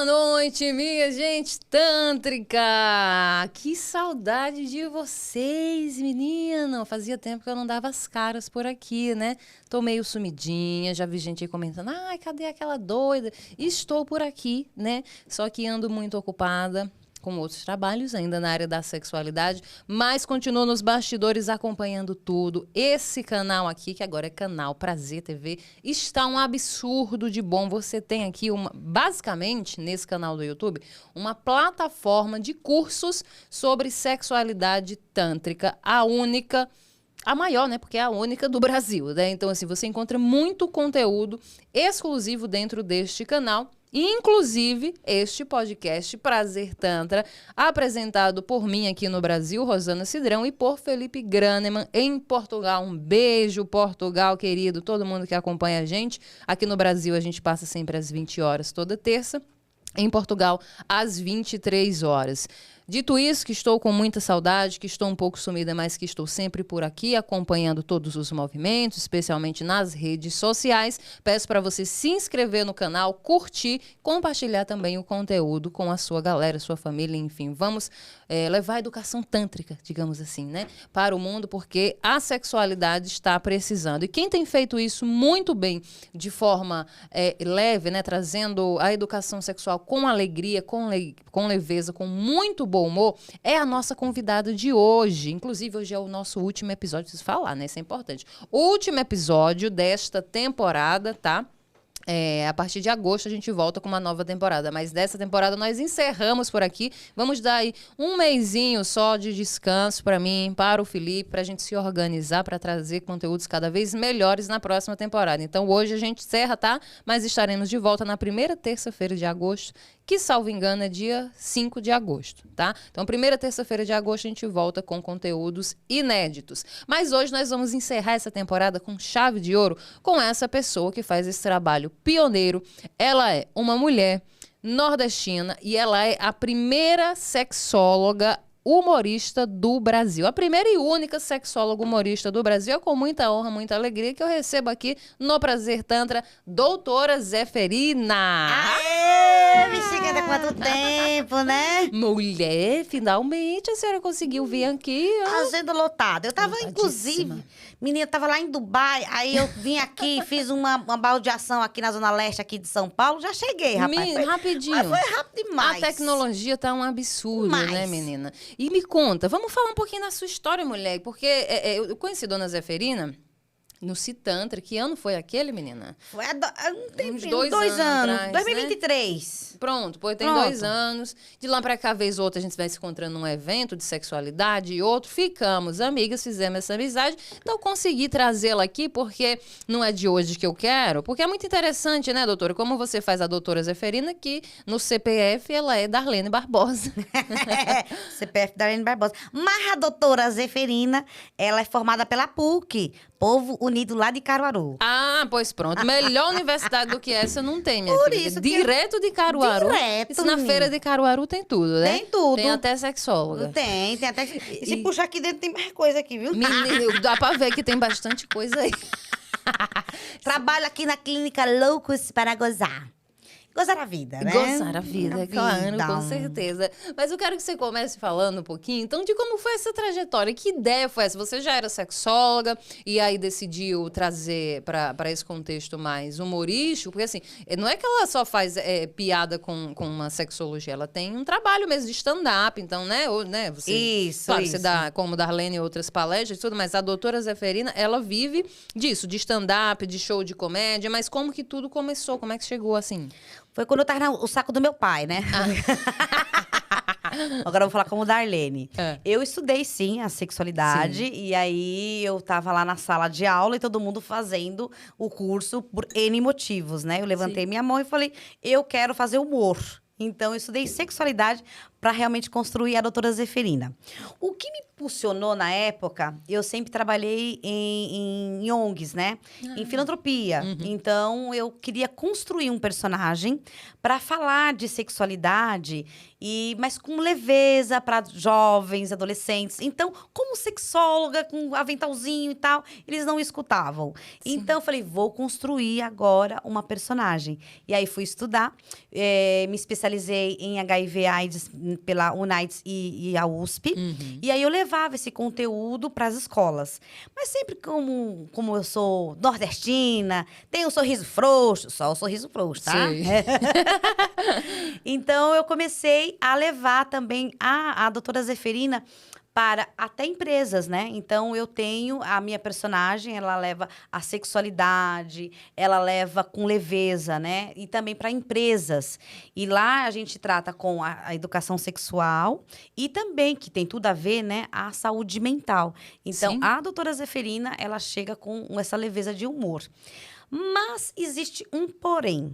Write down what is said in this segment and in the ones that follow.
noite, minha gente tântrica! Que saudade de vocês, menino! Fazia tempo que eu não dava as caras por aqui, né? Tô meio sumidinha, já vi gente aí comentando, ai, cadê aquela doida? Estou por aqui, né? Só que ando muito ocupada com outros trabalhos ainda na área da sexualidade, mas continuo nos bastidores acompanhando tudo. Esse canal aqui, que agora é canal Prazer TV, está um absurdo de bom. Você tem aqui, basicamente, nesse canal do YouTube, uma plataforma de cursos sobre sexualidade tântrica, a maior, né? Porque é a única do Brasil, né? Então, assim, você encontra muito conteúdo exclusivo dentro deste canal. Inclusive, este podcast Prazer Tantra, apresentado por mim aqui no Brasil, Rosana Cidrão, e por Felipe Graneman em Portugal. Um beijo, Portugal, querido, todo mundo que acompanha a gente. Aqui no Brasil, a gente passa sempre às 20 horas toda terça. Em Portugal, às 23 horas. Dito isso, que estou com muita saudade, que estou um pouco sumida, mas que estou sempre por aqui, acompanhando todos os movimentos, especialmente nas redes sociais. Peço para você se inscrever no canal, curtir, compartilhar também o conteúdo com a sua galera, sua família, enfim. Vamos levar a educação tântrica, digamos assim, né, para o mundo, porque a sexualidade está precisando. E quem tem feito isso muito bem, de forma leve, né, trazendo a educação sexual com alegria, com leveza, com muito bom humor, é a nossa convidada de hoje. Inclusive, hoje é o nosso último episódio, preciso falar, né? Isso é importante. Último episódio desta temporada, tá? A partir de agosto a gente volta com uma nova temporada, mas dessa temporada nós encerramos por aqui. Vamos dar aí um mesinho só de descanso para mim, para o Felipe, para a gente se organizar, para trazer conteúdos cada vez melhores na próxima temporada. Então hoje a gente encerra, tá? Mas estaremos de volta na primeira terça-feira de agosto, que, salvo engano, é dia 5 de agosto, tá? Então, primeira terça-feira de agosto, a gente volta com conteúdos inéditos. Mas hoje nós vamos encerrar essa temporada com chave de ouro com essa pessoa que faz esse trabalho pioneiro. Ela é uma mulher nordestina e ela é a primeira sexóloga humorista do Brasil. A primeira e única sexóloga humorista do Brasil. É com muita honra, muita alegria que eu recebo aqui no Prazer Tantra, doutora Zeferina. Aê, bexiga, há quanto tempo, né? Mulher, finalmente a senhora conseguiu vir aqui. Agenda lotada. Eu tava, inclusive, menina, eu tava lá em Dubai, aí eu vim aqui, fiz uma baldeação aqui na Zona Leste aqui de São Paulo, já cheguei, rapaz. Rapidinho. Mas foi rápido demais. A tecnologia tá um absurdo, né, menina? E me conta, vamos falar um pouquinho da sua história, mulher, porque eu conheci Dona Zeferina no Citantra. Que ano foi aquele, menina? Foi há um tempinho, uns dois anos atrás, 2023. Né? Pronto, pois tem 2 anos. De lá pra cá, vez ou outra, a gente vai se encontrando num evento de sexualidade e outro. Ficamos amigas, fizemos essa amizade. Então, consegui trazê-la aqui, porque não é de hoje que eu quero. Porque é muito interessante, né, doutora? Como você faz a doutora Zeferina, que no CPF ela é Darlene Barbosa. CPF Darlene Barbosa. Mas a doutora Zeferina, ela é formada pela PUC, Povo Unido lá de Caruaru. Ah, pois pronto. Melhor universidade do que essa não tem, minha Por filha. isso que Direto de Caruaru. Direto, Isso na menina. feira de Caruaru tem tudo, né? Tem tudo. Tem até sexóloga. Tem até... Se puxar aqui dentro tem mais coisa aqui, viu? Menino, dá pra ver que tem bastante coisa aí. Trabalho aqui na clínica Loucos para Gozar. Gozar a vida, né? Gozar a vida, claro, com certeza. Mas eu quero que você comece falando um pouquinho, então, de como foi essa trajetória. Que ideia foi essa? Você já era sexóloga e aí decidiu trazer para esse contexto mais humorístico? Porque, assim, não é que ela só faz piada com uma sexologia, ela tem um trabalho mesmo de stand-up, então, né? Você, Isso, claro, isso. você dá, como Darlene e outras palestras e tudo, mas a doutora Zeferina, ela vive disso, de stand-up, de show de comédia, mas como que tudo começou? Como é que chegou assim? Foi quando eu tava no saco do meu pai, né? Agora eu vou falar como Darlene. Eu estudei, sim, a sexualidade. Sim. E aí, eu tava lá na sala de aula e todo mundo fazendo o curso por N motivos, né? Eu levantei minha mão e falei, eu quero fazer humor. Então, eu estudei sexualidade para realmente construir a doutora Zeferina. O que me impulsionou na época, eu sempre trabalhei em ONGs, né? Em filantropia. Então, eu queria construir um personagem para falar de sexualidade, mas com leveza para jovens, adolescentes. Então, como sexóloga, com aventalzinho e tal, eles não escutavam. Sim. Então, eu falei, vou construir agora uma personagem. E aí, fui estudar, me especializei em HIV/AIDS pela UNAIDS e a USP. E aí, eu levava esse conteúdo para as escolas. Mas sempre como eu sou nordestina, tenho um sorriso frouxo, só o sorriso frouxo, tá? Então, eu comecei a levar também a doutora Zeferina para até empresas, né? Então, eu tenho a minha personagem, ela leva a sexualidade, ela leva com leveza, né? E também para empresas. E lá a gente trata com a educação sexual e também, que tem tudo a ver, né? A saúde mental. Então, sim, a doutora Zeferina, ela chega com essa leveza de humor. Mas existe um porém.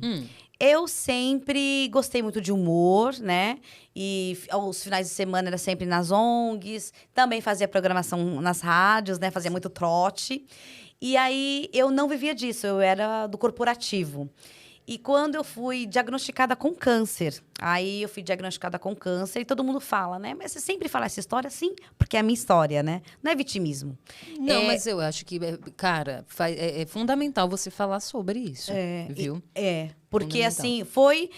Eu sempre gostei muito de humor, né? E os finais de semana era sempre nas ONGs. Também fazia programação nas rádios, né? Fazia muito trote. E aí, eu não vivia disso. Eu era do corporativo. E quando eu fui diagnosticada com câncer, aí eu fui diagnosticada com câncer e todo mundo fala, né? Mas você sempre fala essa história? Sim, porque é a minha história, né? Não é vitimismo. Não, mas eu acho que, cara, é fundamental você falar sobre isso, viu? Porque assim, foi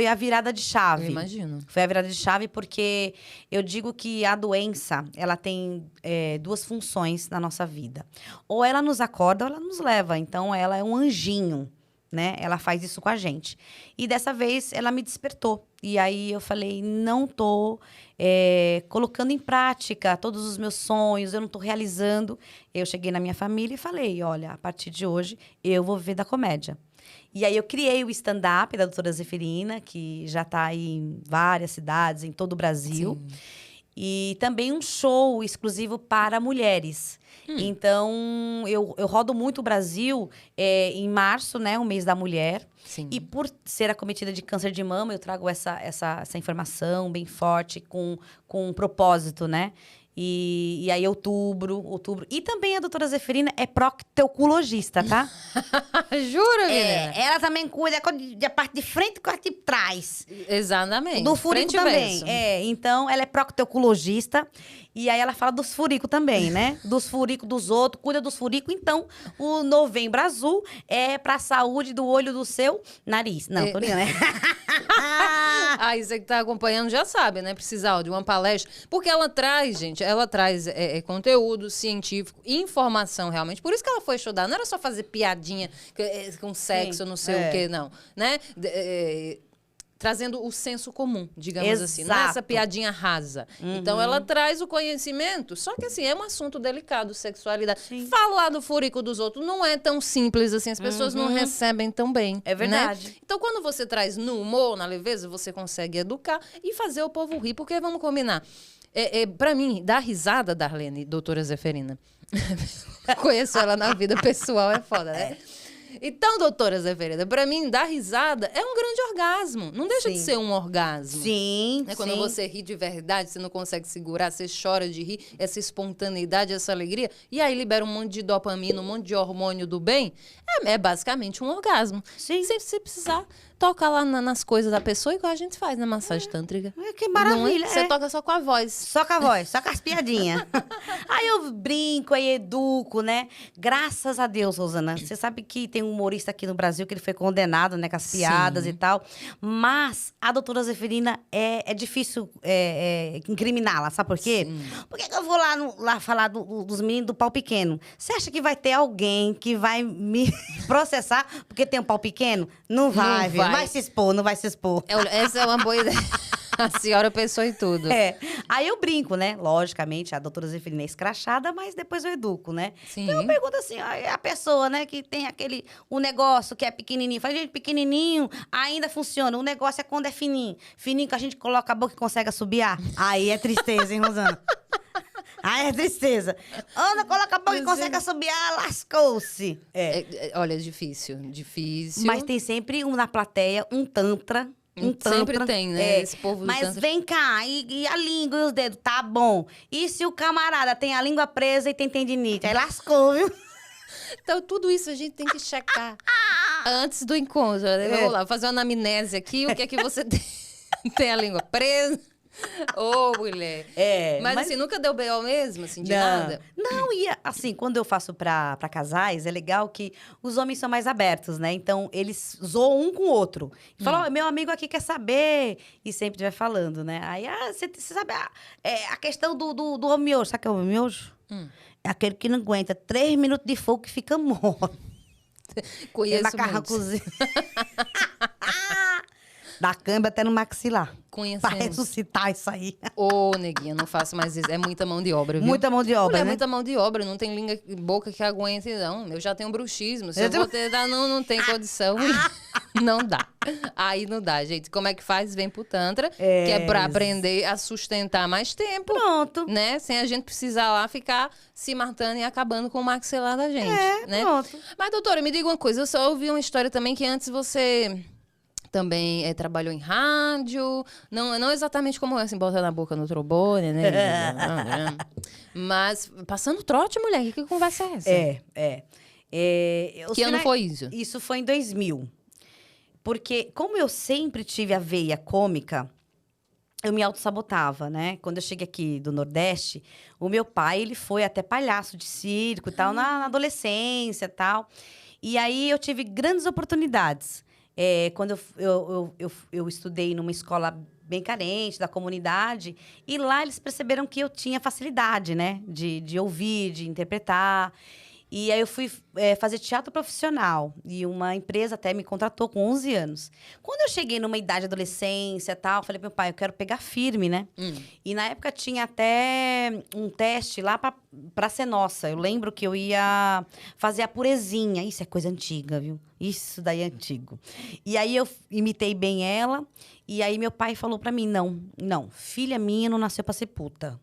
a virada de chave. Eu imagino. Foi a virada de chave porque eu digo que a doença, ela tem duas funções na nossa vida. Ou ela nos acorda ou ela nos leva. Então, ela é um anjinho, né? Ela faz isso com a gente. E dessa vez, ela me despertou. E aí, eu falei, não tô colocando em prática todos os meus sonhos, eu não tô realizando. Eu cheguei na minha família e falei, olha, a partir de hoje, eu vou viver da comédia. E aí, eu criei o stand-up da doutora Zeferina, que já está aí em várias cidades, em todo o Brasil. Sim. E também um show exclusivo para mulheres. Então, eu rodo muito o Brasil em março, né? O mês da mulher. Sim. E por ser acometida de câncer de mama, eu trago essa informação bem forte, com um propósito, né? E aí, outubro. E também a doutora Zeferina é proctologista, tá? Jura, menina? Ela também cuida da parte de frente e da parte de trás. Exatamente. Do furico também. Então, ela é proctologista. E aí, ela fala dos furicos também, né? Dos furicos dos outros, cuida dos furicos. Então, o Novembro Azul é pra saúde do olho do seu nariz. Não, tô ligando, né? Você que tá acompanhando já sabe, né? Precisar de uma palestra. Porque ela traz, gente, conteúdo científico, informação realmente. Por isso que ela foi estudar. Não era só fazer piadinha com sexo, não sei o quê, não. Né? Trazendo o senso comum, digamos assim. Não é essa piadinha rasa. Então, ela traz o conhecimento. Só que, assim, é um assunto delicado, sexualidade. Sim. Falar do furico dos outros não é tão simples assim. As pessoas não recebem tão bem. É verdade. Né? Então, quando você traz no humor, na leveza, você consegue educar e fazer o povo rir. Porque, vamos combinar, pra mim, dar risada, Darlene, doutora Zeferina. Conheço ela na vida pessoal, é foda, né? Então, doutora Zeferina, pra mim, dar risada é um grande orgasmo. Não deixa de ser um orgasmo. Sim, Quando você ri de verdade, você não consegue segurar, você chora de rir, essa espontaneidade, essa alegria. E aí libera um monte de dopamina, um monte de hormônio do bem. É basicamente um orgasmo. Sim. Sem você precisar tocar lá nas coisas da pessoa, igual a gente faz na massagem tântrica. Que maravilha. Você toca só com a voz. Só com a voz, só com as piadinhas. Aí eu brinco, aí educo, né? Graças a Deus, Rosana. Você sabe que tem um humorista aqui no Brasil que ele foi condenado, né? Com as piadas e tal. Mas a doutora Zeferina é difícil incriminá-la, sabe por quê? Sim. Por que eu vou lá falar dos meninos do pau pequeno? Você acha que vai ter alguém que vai me processar porque tem um pau pequeno? Não vai, viu? Não vai se expor, não vai se expor. Essa é uma boa ideia. A senhora pensou em tudo. Aí eu brinco, né? Logicamente, a doutora Zeferina é escrachada, mas depois eu educo, né? Sim. Então eu pergunto assim, a pessoa, né, que tem o negócio que é pequenininho. Fala, gente, pequenininho ainda funciona. O negócio é quando é fininho. Fininho que a gente coloca a boca e consegue assobiar. Aí é tristeza, hein, Rosana? Aí é tristeza. Ana, coloca a boca e consegue assobiar, lascou-se. Olha, difícil. Mas tem sempre na plateia um tantra Sempre tantra. tem, né? Esse povo do Mas tantra. vem cá, e a língua e os dedos, tá bom. E se o camarada tem a língua presa e tem tendinite? Aí lascou, viu? Então, tudo isso a gente tem que checar antes do encontro. Vamos lá, fazer uma anamnese aqui. O que é que você tem? Tem a língua presa? Ô, mulher. Mas assim, nunca deu B.O. mesmo, assim, de nada? Não, e assim, quando eu faço pra casais, é legal que os homens são mais abertos, né? Então, eles zoam um com o outro. E falam, ó, meu amigo aqui quer saber. E sempre vai falando, né? Aí, você sabe a questão do homem miojo. Sabe o que é o homem miojo? É aquele que não aguenta 3 minutos de fogo que fica morto. Conheço macarrão muito. cozido. Da câimbra até no maxilar. Pra Conhecemos. ressuscitar isso aí. Ô, neguinha, não faço mais isso. É muita mão de obra, viu? Muita mão de obra, Mulher, né? muita mão de obra. Não tem língua, boca que aguente, não. Eu já tenho bruxismo. Se eu vou ter... Não tem condição. Não dá. Aí não dá, gente. Como é que faz? Vem pro Tantra, que é pra aprender a sustentar mais tempo. Pronto. Né? Sem a gente precisar lá ficar se matando e acabando com o maxilar da gente. Né? Pronto. Mas, doutora, me diga uma coisa. Eu só ouvi uma história também que antes você... Também trabalhou em rádio, não exatamente como assim, bota na boca no trombone, né? Mas passando trote, mulher, que conversa é essa? Que ano foi isso? Isso foi em 2000. Porque como eu sempre tive a veia cômica, eu me autossabotava, né? Quando eu cheguei aqui do Nordeste, o meu pai, ele foi até palhaço de circo e tal, na adolescência e tal. E aí eu tive grandes oportunidades. Quando eu estudei numa escola bem carente, da comunidade, e lá eles perceberam que eu tinha facilidade, né? De ouvir, de interpretar. E aí eu fui fazer teatro profissional. E uma empresa até me contratou com 11 anos. Quando eu cheguei numa idade de adolescência e tal, eu falei pro meu pai, eu quero pegar firme, né? E na época tinha até um teste lá pra ser nossa. Eu lembro que eu ia fazer a purezinha. Isso é coisa antiga, viu? Isso daí é antigo. E aí eu imitei bem ela. E aí meu pai falou pra mim, não, filha minha não nasceu pra ser puta.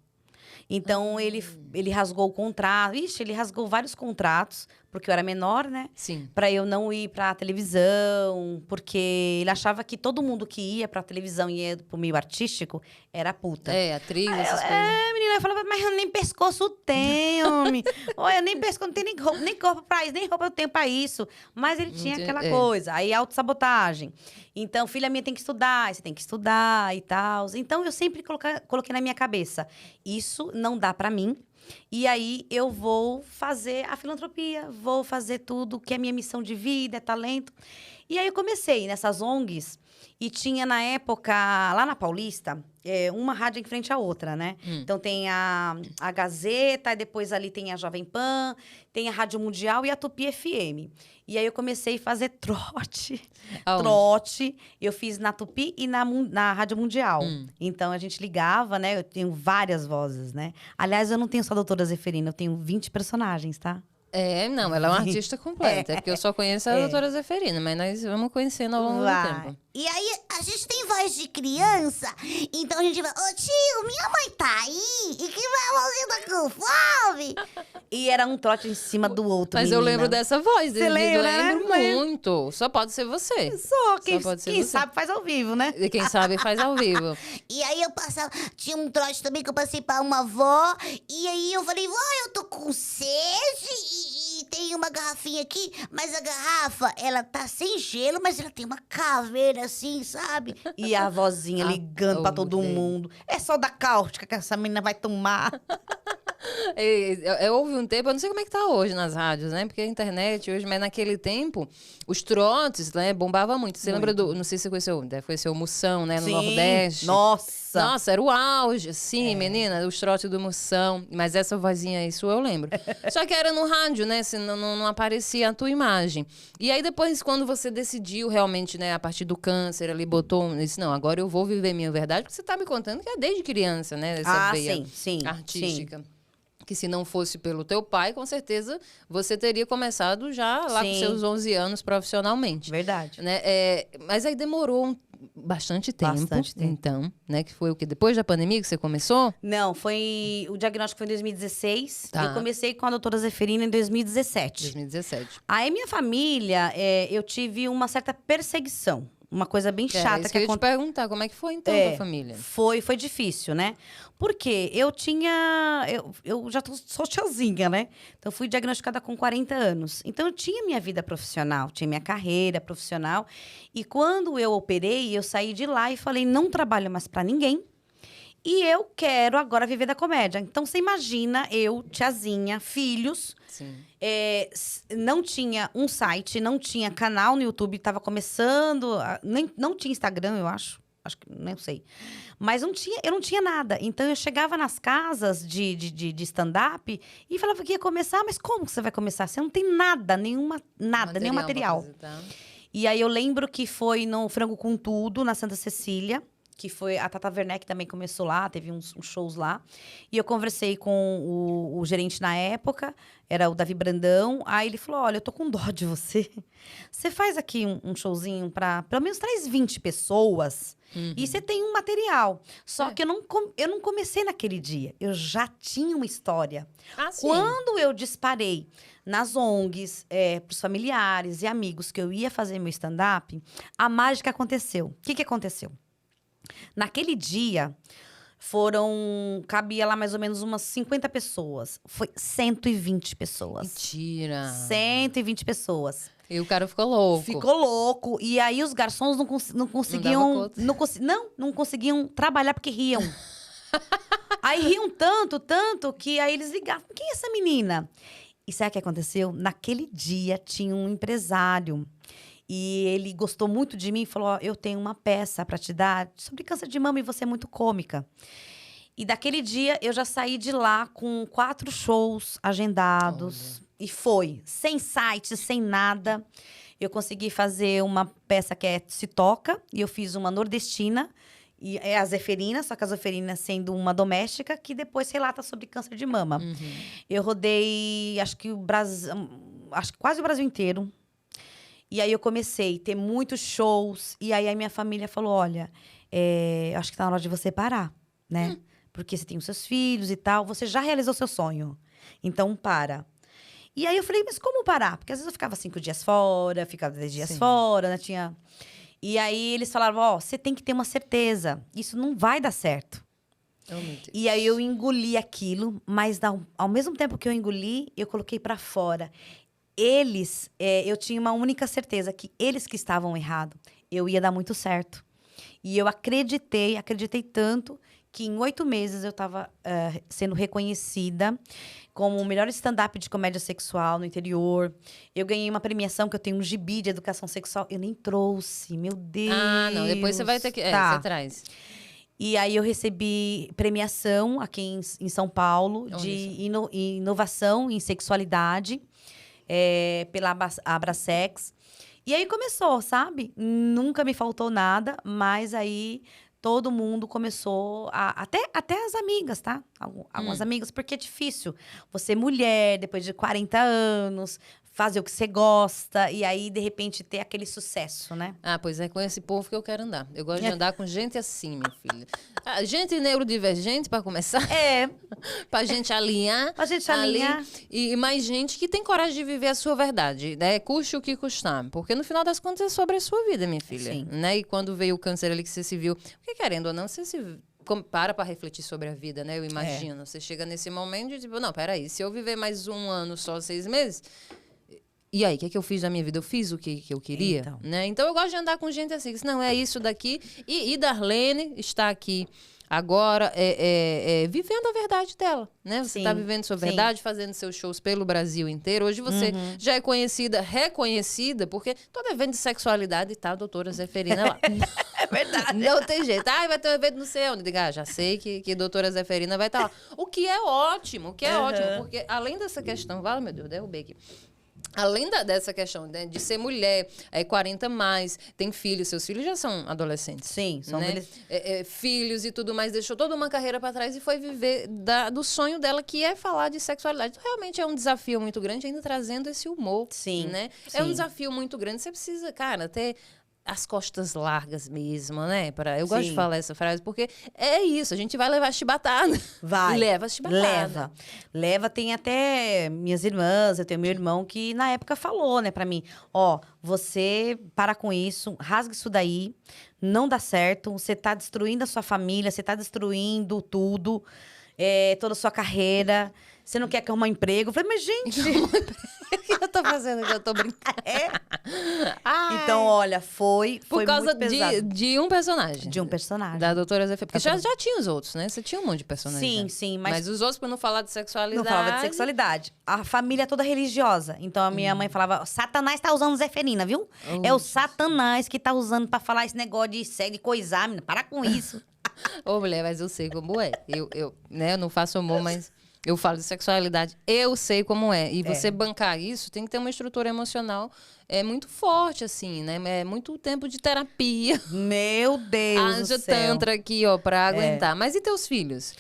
Então, ele rasgou o contrato. Ixi, ele rasgou vários contratos, porque eu era menor, né? Sim. Pra eu não ir pra televisão, porque ele achava que todo mundo que ia pra televisão e ia pro meio artístico era puta. Atriz, essas coisas. Menina, eu falava, mas eu nem pescoço tenho, homem. Olha, nem pescoço, não tem nem corpo pra isso, nem roupa eu tenho pra isso. Mas ele tinha aquela coisa. Aí, autossabotagem. Então, filha minha tem que estudar, você tem que estudar e tal. Então, eu sempre coloquei na minha cabeça, isso não dá pra mim. E aí, eu vou fazer a filantropia, vou fazer tudo que é minha missão de vida, é talento. E aí, eu comecei nessas ONGs. E tinha, na época, lá na Paulista, uma rádio em frente à outra, né? Então, tem a Gazeta, e depois ali tem a Jovem Pan, tem a Rádio Mundial e a Tupi FM. E aí, eu comecei a fazer trote. Aonde? Trote. Eu fiz na Tupi e na Rádio Mundial. Então, a gente ligava, né? Eu tenho várias vozes, né? Aliás, eu não tenho só a doutora Zeferina, eu tenho 20 personagens, tá? Não, ela é uma artista completa. É porque eu só conheço a doutora Zeferina, mas nós vamos conhecendo ao longo do tempo. E aí, a gente tem voz de criança, então a gente vai... Ô, tio, minha mãe tá aí? E que você tá com fome? E era um trote em cima do outro, Mas eu menina. lembro dessa voz. Você lembra, né? Lembro muito. Só pode ser você. Quem pode ser quem você. sabe faz ao vivo, né? E quem sabe faz ao vivo. E aí eu passava... Tinha um trote também que eu passei pra uma avó. E aí eu falei, vó, eu tô com sede e tem uma garrafinha aqui. Mas a garrafa, ela tá sem gelo, mas ela tem uma caveira assim, sabe? E a vozinha ligando pra todo mundo. É só da cáustica que essa menina vai tomar. Houve um tempo, eu não sei como é que tá hoje nas rádios, né? Porque a internet hoje, mas naquele tempo, os trotes, né, bombava muito. Você lembra do, não sei se você conheceu, deve conhecer o Moção, né, no Sim. Nordeste. Nossa, Era o auge, assim, menina, os trotes do Moção. Mas essa vozinha, isso eu lembro. Só que era no rádio, né, se não aparecia a tua imagem. E aí depois, quando você decidiu realmente, né, a partir do câncer, ali botou, disse, não, agora eu vou viver minha verdade, porque você tá me contando que é desde criança, né, essa veia sim, artística. sim. Que se não fosse pelo teu pai, com certeza você teria começado já lá com seus 11 anos profissionalmente. Verdade. Né? Mas aí demorou bastante tempo. Então, né? Que foi o quê? Depois da pandemia que você começou? Não, o diagnóstico foi em 2016. Tá. Eu comecei com a doutora Zeferina em 2017. 2017. Aí minha família, eu tive uma certa perseguição. uma coisa bem Era chata isso que que eu ia te aconteceu. perguntar, como é que foi então É, pra família? foi difícil, né? Porque eu tinha. Eu já sou tiazinha, né? Então, eu fui diagnosticada com 40 anos. Então, eu tinha minha vida profissional, tinha minha carreira profissional. E quando eu operei, eu saí de lá e falei: não trabalho mais pra ninguém. E eu quero agora viver da comédia. Então, você imagina eu, tiazinha, filhos. Sim. Não tinha um site, não tinha canal no YouTube, estava começando, não tinha Instagram, eu acho que não sei. Mas eu não tinha nada. Então eu chegava nas casas de stand-up e falava que ia começar, mas como que você vai começar? Você não tem nada, nenhum Pra material. apresentar. E aí eu lembro que foi no Frango com Tudo, na Santa Cecília, que foi a Tata Werneck também começou lá, teve uns shows lá. E eu conversei com o gerente na época, era o Davi Brandão. Aí ele falou: olha, eu tô com dó de você. Você faz aqui um showzinho pra pelo menos traz 20 pessoas. E você tem um material. Só que eu não comecei naquele dia. Eu já tinha uma história. Ah, sim. Quando eu disparei nas ONGs, pros familiares e amigos que eu ia fazer meu stand-up, a mágica aconteceu. O que aconteceu? Naquele dia, cabia lá mais ou menos umas 50 pessoas. Foi 120 pessoas. Mentira. 120 pessoas. E o cara ficou louco. Ficou louco. E aí os garçons não conseguiam. Não conseguiam trabalhar porque riam. Aí riam tanto, que aí eles ligavam: quem é essa menina? E sabe o que aconteceu? Naquele dia tinha um empresário. E ele gostou muito de mim e falou: ó, eu tenho uma peça pra te dar sobre câncer de mama e você é muito cômica. E daquele dia eu já saí de lá com 4 shows agendados. E foi, sem site, sem nada. Eu consegui fazer uma peça que Se Toca, e eu fiz uma nordestina, e é a Zeferina, só que a Zeferina sendo uma doméstica, que depois relata sobre câncer de mama. Eu rodei, acho que quase o Brasil inteiro. E aí eu comecei a ter muitos shows. E aí a minha família falou: olha, acho que tá na hora de você parar, né? Porque você tem os seus filhos e tal. Você já realizou seu sonho. Então, para. E aí eu falei: mas como parar? Porque às vezes eu ficava 5 dias fora, ficava 10 dias fora, né? E aí eles falavam: ó, você tem que ter uma certeza. Isso não vai dar certo. Oh, meu Deus. E aí eu engoli aquilo. Mas ao mesmo tempo que eu engoli, eu coloquei pra fora. Eu tinha uma única certeza, que eles que estavam errados, eu ia dar muito certo. E eu acreditei tanto, que em 8 meses eu estava sendo reconhecida como o melhor stand-up de comédia sexual no interior. Eu ganhei uma premiação, que eu tenho um gibi de educação sexual. Eu nem trouxe, meu Deus. Ah, não, depois você vai ter que... Tá. você traz. E aí eu recebi premiação aqui em São Paulo de inovação em sexualidade. Pela Abrasex. E aí começou, sabe? Nunca me faltou nada, mas aí todo mundo começou até as amigas, tá? Algumas amigas, porque é difícil. Você mulher, depois de 40 anos, fazer o que você gosta e aí, de repente, ter aquele sucesso, né? Ah, pois é, com esse povo que eu quero andar. Eu gosto de andar com gente assim, minha filha. Gente neurodivergente, para começar. Pra gente alinhar. Pra gente alinhar. E mais gente que tem coragem de viver a sua verdade, né? Custe o que custar. Porque no final das contas é sobre a sua vida, minha filha. Sim. Né? E quando veio o câncer ali que você se viu... Porque querendo ou não, você se... para refletir sobre a vida, né? Eu imagino. Você chega nesse momento de tipo, não, peraí, se eu viver mais 1 ano, só 6 meses... E aí, o que eu fiz da minha vida? Eu fiz o que eu queria, Então. né? Então, eu gosto de andar com gente assim, que não é isso daqui. E Darlene está aqui agora vivendo a verdade dela, né? Você está vivendo sua verdade, fazendo seus shows pelo Brasil inteiro. Hoje você já é conhecida, reconhecida, porque todo evento de sexualidade tá a doutora Zeferina lá. É verdade. Não tem jeito. Vai ter um evento não sei onde. Diga, já sei que doutora Zeferina vai estar lá. O que é ótimo, porque além dessa questão... Vale, meu Deus, derrubei aqui. Além dessa questão, né, de ser mulher, 40 mais, tem filhos, seus filhos já são adolescentes. Sim, são né? Filhos e tudo mais, deixou toda uma carreira para trás e foi viver do sonho dela, que é falar de sexualidade. Então, realmente é um desafio muito grande, ainda trazendo esse humor. Sim, Né? sim. É um desafio muito grande. Você precisa, cara, ter as costas largas mesmo, né? Eu gosto de Sim. falar essa frase, porque é isso, a gente vai levar chibatada. Vai. E leva chibatada. Leva, tem até minhas irmãs, eu tenho meu irmão que na época falou, né, pra mim, ó, você para com isso, rasga isso daí, não dá certo, você tá destruindo a sua família, você tá destruindo tudo, toda a sua carreira, você não quer arrumar um emprego. Eu falei, mas gente... O que eu tô fazendo aqui? Eu tô brincando. Ai. Então, olha, foi Por causa muito pesado. de um personagem. De um personagem. Da doutora Zé Porque já tinha os outros, né? Você tinha um monte de personagens. Sim, já. sim, Mas os outros, pra não falar de sexualidade... Não falava de sexualidade. A família é toda religiosa. Então, a minha mãe falava, Satanás tá usando Zeferina, viu? É o Satanás que tá usando pra falar esse negócio de segue coisar, menina. Para com isso. Ô, mulher, mas eu sei como é. Eu não faço humor, mas eu falo de sexualidade. Eu sei como é. E você bancar isso, tem que ter uma estrutura emocional muito forte, assim, né? É muito tempo de terapia. Meu Deus do Haja céu. tantra aqui, ó, pra aguentar. Mas e teus filhos?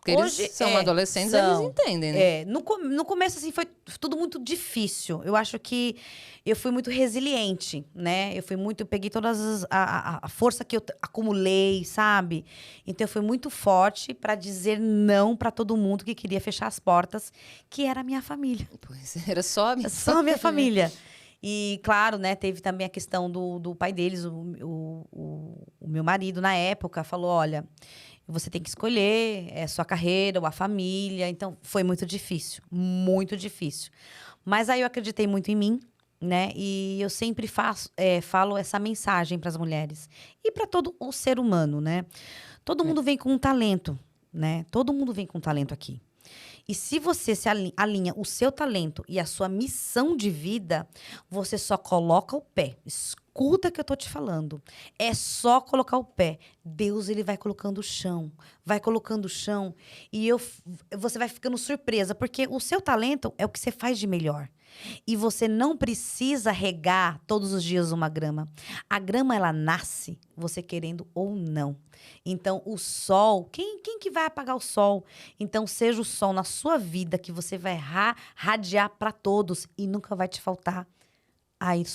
Porque Hoje, eles são adolescentes, eles entendem, né? No começo, assim, foi tudo muito difícil. Eu acho que eu fui muito resiliente, né? Eu peguei todas a força que eu acumulei, sabe? Então, eu fui muito forte pra dizer não pra todo mundo que queria fechar as portas, que era a minha família. Pois era só a minha Só a minha família. E, claro, né, teve também a questão do pai deles, o meu marido, na época, falou, olha... Você tem que escolher a sua carreira ou a família. Então, foi muito difícil. Muito difícil. Mas aí eu acreditei muito em mim, né? E eu sempre falo essa mensagem para as mulheres. E para todo o ser humano, né? Todo mundo vem com um talento, né? Todo mundo vem com um talento aqui. E se você se alinha o seu talento e a sua missão de vida, você só coloca o pé. Escuta o que eu tô te falando. É só colocar o pé. Deus, ele vai colocando o chão. Vai colocando o chão. E você vai ficando surpresa. Porque o seu talento é o que você faz de melhor. E você não precisa regar todos os dias uma grama. A grama, ela nasce, você querendo ou não. Então, o sol, quem que vai apagar o sol? Então, seja o sol na sua vida que você vai radiar para todos e nunca vai te faltar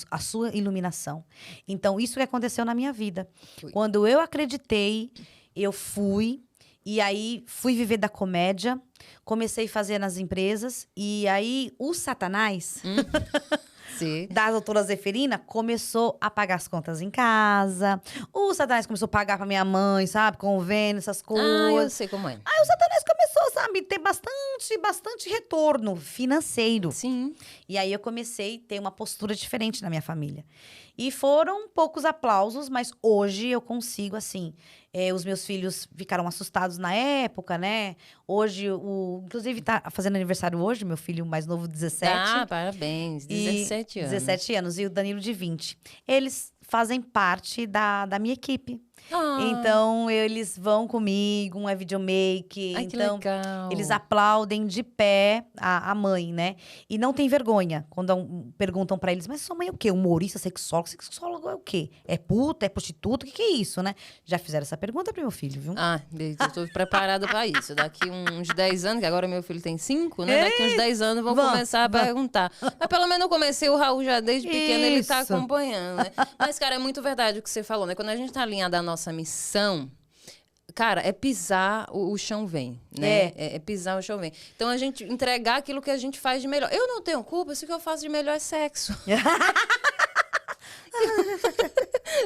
a sua iluminação. Então, isso que aconteceu na minha vida. Quando eu acreditei, eu fui... E aí, fui viver da comédia, comecei a fazer nas empresas. E aí, o Satanás, da doutora Zeferina, começou a pagar as contas em casa. O Satanás começou a pagar pra minha mãe, sabe? Convênio, essas coisas. Ah, eu sei como é. Aí, o Satanás começou, sabe? Ter bastante retorno financeiro. Sim. E aí, eu comecei a ter uma postura diferente na minha família. E foram poucos aplausos, mas hoje eu consigo, assim... os meus filhos ficaram assustados na época, né? Hoje, inclusive, tá fazendo aniversário hoje, meu filho mais novo, 17. Ah, parabéns. 17 anos. 17 anos. E o Danilo, de 20. Eles fazem parte da minha equipe. Ah. Então, eles vão comigo, é videomake. Ai, que então, legal. eles aplaudem de pé a mãe, né? E não tem vergonha quando perguntam pra eles, mas sua mãe é o quê? Humorista, sexólogo? Sexólogo é o quê? É puta, é prostituta? O que é isso, né? Já fizeram essa pergunta pro meu filho, viu? Ah, eu tô preparada pra isso. Daqui uns 10 anos, que agora meu filho tem 5, né? Daqui uns 10 anos vão começar a perguntar. Mas pelo menos eu comecei, o Raul já desde pequeno, ele tá Isso. acompanhando, né? Mas, cara, é muito verdade o que você falou, né? Quando a gente tá alinhado à nossa missão, cara, é pisar, o chão vem, né? É pisar, o chão vem. Então, a gente entregar aquilo que a gente faz de melhor. Eu não tenho culpa, se o que eu faço de melhor é sexo.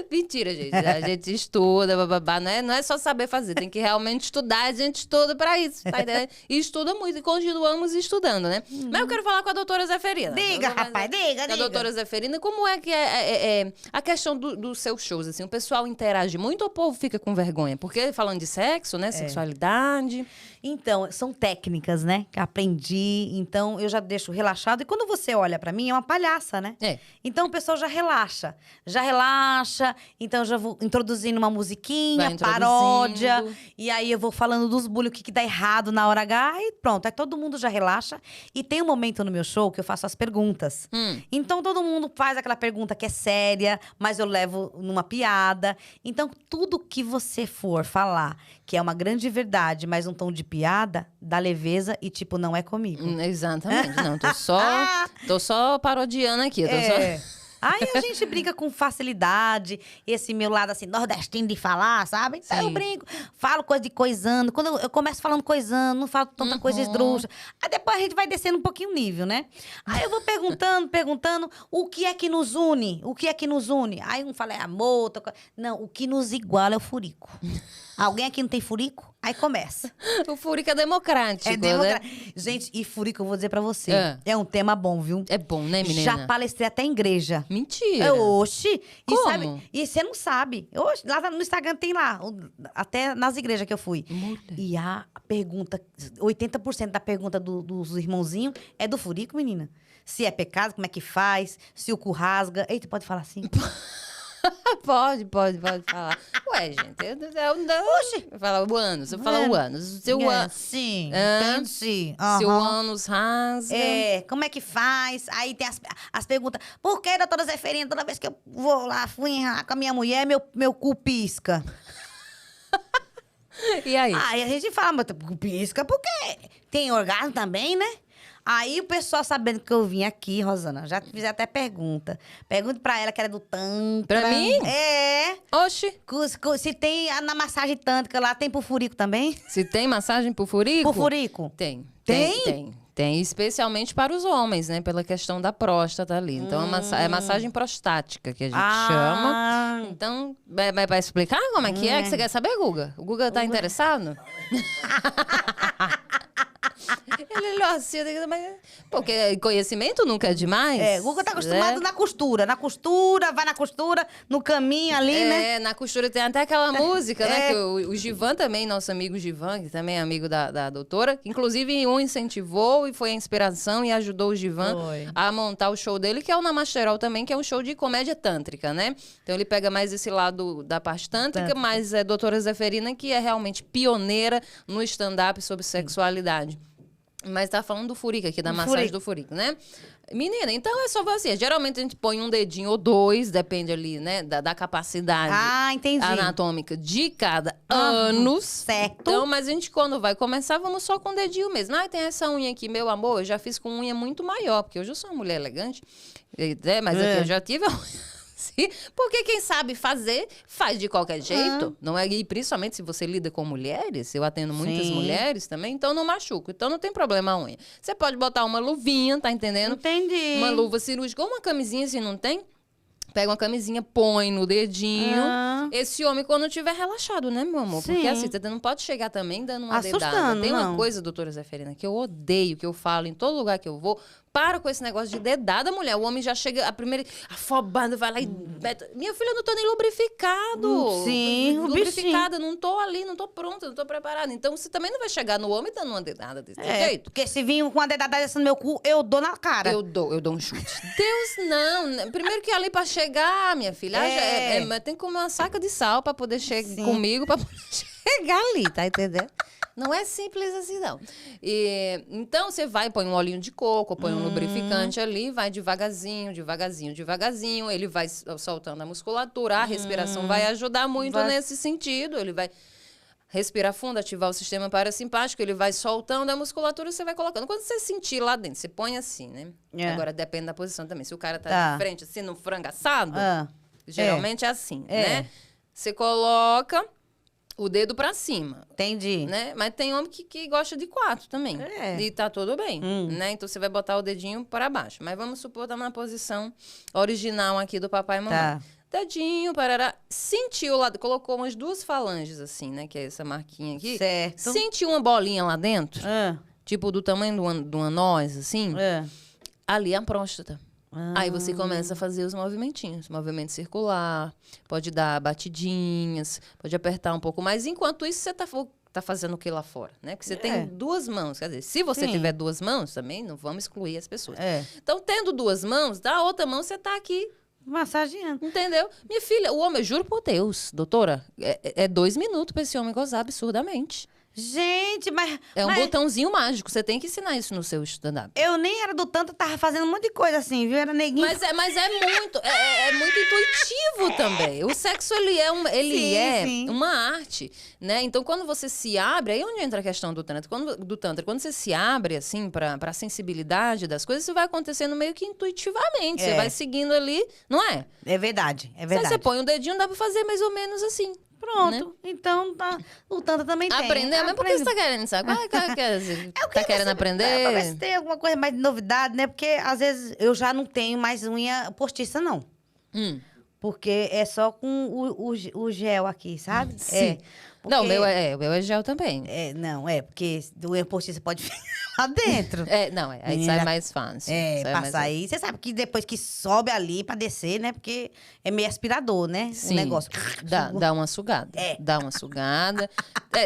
Mentira, gente. A gente estuda, bababá. Não é só saber fazer, tem que realmente estudar. A gente estuda pra isso, tá entendendo? E estuda muito, e continuamos estudando, né? Mas eu quero falar com a doutora Zeferina. Diga, rapaz, diga. A doutora Zeferina, como é que é a questão dos seus shows, assim? O pessoal interage muito ou o povo fica com vergonha? Porque falando de sexo, né? Sexualidade... Então, são técnicas, né? Que aprendi. Então, eu já deixo relaxado. E quando você olha pra mim, é uma palhaça, né? Então, o pessoal já relaxa. Já relaxa. Então, eu já vou introduzindo uma musiquinha, paródia. E aí, eu vou falando dos bullying, o que dá errado na hora H. E pronto. Aí, todo mundo já relaxa. E tem um momento no meu show que eu faço as perguntas. Então, todo mundo faz aquela pergunta que é séria, mas eu levo numa piada. Então, tudo que você for falar, que é uma grande verdade, mas um tom de piada, dá leveza e, tipo, não é comigo. Exatamente. Não, tô só parodiando aqui. Aí a gente brinca com facilidade, esse meu lado assim, nordestino de falar, sabe? Então eu Sim. brinco, falo coisa de coisando. Quando eu começo falando coisando, não falo tanta coisa esdrúxula. Aí depois a gente vai descendo um pouquinho o nível, né? Aí eu vou perguntando, o que é que nos une? O que é que nos une? Aí um fala, é amor, outra coisa. Não, o que nos iguala é o furico. Alguém aqui não tem furico? Aí começa. O furico é democrático, É né? democrático. Gente, e furico, eu vou dizer pra você, é um tema bom, viu? É bom, né, menina? Já palestrei até em igreja. Mentira. Oxi! E, Como? sabe, e você não sabe. Oxi, lá no Instagram tem lá, até nas igrejas que eu fui. Mulher. E a pergunta, 80% da pergunta dos irmãozinhos é do furico, menina. Se é pecado, como é que faz? Se o cu rasga. Eita, pode falar assim? Pode falar. Ué, gente, Oxi. Fala o ânus, eu falo o ânus. O seu ânus. Sim, Hã? entendi. Seu Aham. ânus rasga. É, como é que faz? Aí tem as perguntas. Por que, doutora Zeferina, toda vez que eu vou lá, fui enralar com a minha mulher, meu cu pisca? E aí? Aí a gente fala, mas cu pisca porque tem orgasmo também, né? Aí o pessoal sabendo que eu vim aqui, Rosana, já fiz até pergunta. Pergunta pra ela que era do Tantra. Pra mim? É. Oxi, Se tem na massagem tântrica lá, tem pro furico também? se tem massagem pro furico? Pro furico? Tem. Tem? Tem, especialmente para os homens, né? Pela questão da próstata ali. Então, é massagem prostática que a gente chama. Então, vai explicar como é que é? Que você quer saber, Guga? O Guga tá interessado? Ele olhou assim, mas... Porque conhecimento nunca é demais. É, o Guga tá acostumado na costura. Na costura, vai na costura, no caminho ali, né? É, na costura tem até aquela música, né? Que o Givan também, nosso amigo Givan, que também é amigo da doutora, que inclusive um incentivou e foi a inspiração e ajudou o Givan Foi. a montar o show dele, que é o Namasterol também, que é um show de comédia tântrica, né? Então ele pega mais esse lado da parte tântrica, mas é a doutora Zeferina, que é realmente pioneira no stand-up sobre sexualidade. Mas tá falando do furico aqui, da massagem do furico, né? Menina, então é só você. Geralmente a gente põe um dedinho ou dois, depende ali, né, da capacidade Entendi. anatômica de cada ânus. Certo. Então, mas a gente, quando vai começar, vamos só com o dedinho mesmo. Tem essa unha aqui, meu amor, eu já fiz com unha muito maior, porque hoje eu sou uma mulher elegante, mas aqui eu já tive a unha. Porque quem sabe fazer, faz de qualquer jeito. Não é? E principalmente se você lida com mulheres, eu atendo muitas mulheres também, então não machuco. Então não tem problema a unha. Você pode botar uma luvinha, tá entendendo? Entendi. Uma luva cirúrgica ou uma camisinha, se não tem. Pega uma camisinha, põe no dedinho. Esse homem, quando estiver relaxado, né, meu amor? Porque Sim. assim, você não pode chegar também dando uma dedada. Assustando, Tem uma não. coisa, doutora Zeferina, que eu odeio, que eu falo em todo lugar que eu vou. Para com esse negócio de dedada, mulher. O homem já chega, a primeira, afobado, vai lá e... Minha filha, eu não tô nem lubrificado. Sim, o lubrificada, não tô ali, não tô pronta, não tô preparada. Então, você também não vai chegar no homem dando uma dedada desse jeito. Porque se vir com uma dedada dessa no meu cu, eu dou na cara. Eu dou um chute. Deus, não. Primeiro que ali pra chegar, minha filha, mas tem que comer uma saca de sal pra poder chegar comigo, pra poder chegar ali, tá entendendo? Não é simples assim, não. Então, você vai, põe um olhinho de coco, põe um lubrificante ali, vai devagarzinho, ele vai soltando a musculatura, a respiração vai ajudar muito nesse sentido, ele vai... Respirar fundo, ativar o sistema parasimpático, ele vai soltando a musculatura e você vai colocando. Quando você sentir lá dentro, você põe assim, né? Agora, depende da posição também. Se o cara tá de frente, assim, no frango assado, geralmente é assim, né? Você coloca o dedo pra cima. Entendi. Né? Mas tem homem que gosta de 4 também. E tá tudo bem, né? Então, você vai botar o dedinho para baixo. Mas vamos supor que tá na posição original aqui do papai e mamãe. Tá. Dedinho, parará. Sentiu lá, colocou umas 2 falanges assim, né? Que é essa marquinha aqui. Certo. Sentiu uma bolinha lá dentro, tipo do tamanho de uma noz, assim. Ali é a próstata. Aí você começa a fazer os movimentinhos. Movimento circular, pode dar batidinhas, pode apertar um pouco mais. Enquanto isso, você tá fazendo o que lá fora, né? Porque você tem 2 mãos. Quer dizer, se você tiver 2 mãos também, não vamos excluir as pessoas. Então, tendo 2 mãos, da outra mão você tá aqui. Massageando. Entendeu? Minha filha, o homem, eu juro por Deus, doutora, é 2 minutos pra esse homem gozar absurdamente. Gente, mas... É um mas botãozinho mágico. Você tem que ensinar isso no seu stand-up. eu nem era do tanto, tava fazendo um monte de coisa assim, viu? Era neguinho. Mas é muito intuitivo também. O sexo, Sim. uma arte, né? Então, quando você se abre, aí é onde entra a questão do Tantra. Quando você se abre, assim, pra sensibilidade das coisas, isso vai acontecendo meio que intuitivamente. Você vai seguindo ali, não é? É verdade, é Se verdade. você põe um dedinho, dá pra fazer mais ou menos assim. Pronto. Então, tá, o Tantra também tem. Aprender, mas por que você tá querendo, sabe? Tá querendo aprender? Pra ver se tem alguma coisa mais de novidade, né? Porque, às vezes, eu já não tenho mais unha postiça, não. Porque é só com o gel aqui, sabe? Sim. Não, o meu é gel também. Porque unha postiça pode ficar lá dentro. Aí sai mais fácil. Sai mais Passa aí. Você sabe que depois que sobe ali pra descer, né? Porque é meio aspirador, né? Sim. O negócio. Dá uma sugada. Dá uma sugada.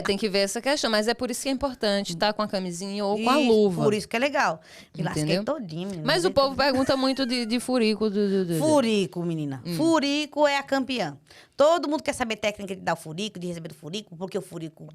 Tem que ver essa questão. Mas é por isso que é importante estar com a camisinha ou com a luva. Por isso que é legal. Me lasquei Entendeu? todinho, menina. Mas o povo pergunta muito de furico. Furico, menina. Furico é a campeã. Todo mundo quer saber técnica de dar o furico, de receber o furico, porque o furico,